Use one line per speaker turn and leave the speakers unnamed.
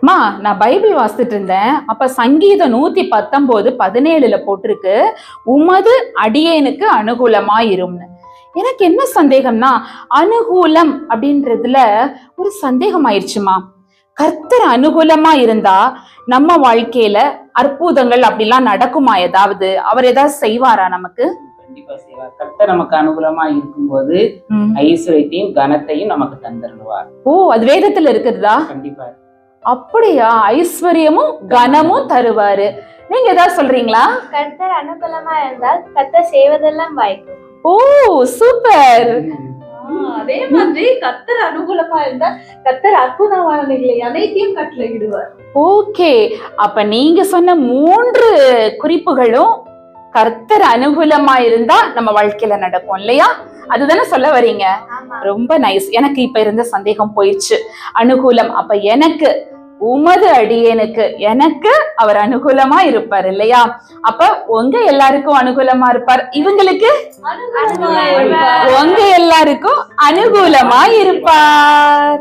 மா, நான் பைபிள் வாசிட்டு இருந்தேன். அப்ப சங்கீதம் 119:17 போட்டிருக்கு, உமது அடியேனுக்கு அனுகூலமா இரும்னு. எனக்கு என்ன சந்தேகம்னா, அனுகூலம் அப்படின்றதுல ஒரு சந்தேகம் ஆயிடுச்சுமா. கர்த்தர் அனுகூலமா இருந்தா நம்ம வாழ்க்கையில அற்புதங்கள் அப்படிலாம் நடக்குமா? ஏதாவது அவர் ஏதாவது செய்வாரா நமக்கு?
கண்டிப்பா செய்வார். கர்த்தர் நமக்கு அனுகூலமா இருக்கும்போது ஐஸ்வர்யத்தையும் கனத்தையும் நமக்கு தந்துருவார்.
ஓ, அது வேதத்துல இருக்குதா?
கண்டிப்பா.
அப்படியா? ஐஸ்வர்யமும் கனமும் தருவாரு. நீங்க ஏதாவது சொல்றீங்களா?
கர்த்தர் அனுகூலமா இருந்தால் கர்த்தர் செய்வதெல்லாம் வாய்க்கும்.
ஓ, சூப்பர்.
அதே மாதிரி கர்த்தர் அனுகூலமா இருந்தா கர்த்தர் அற்புதமானவைகளை அனைத்தையும் கட்டளையிடுவார்.
ஓகே, அப்ப நீங்க சொன்ன 3 குறிப்புகளும் கர்த்தர் அனுகூலமா இருந்தா நம்ம வாழ்க்கையில நடக்கும் இல்லையா? அதுதானே சொல்ல வரீங்க? ரொம்ப நைஸ். எனக்கு இப்ப இருந்த சந்தேகம் போயிடுச்சு. அனுகூலம், அப்ப எனக்கு உமது அடியேனுக்கு எனக்கு அவர் அனுகூலமா இருப்பார் இல்லையா? அப்ப உங்க எல்லாருக்கும் அனுகூலமா இருப்பார், இவங்களுக்கு உங்க எல்லாருக்கும் அனுகூலமா இருப்பார்.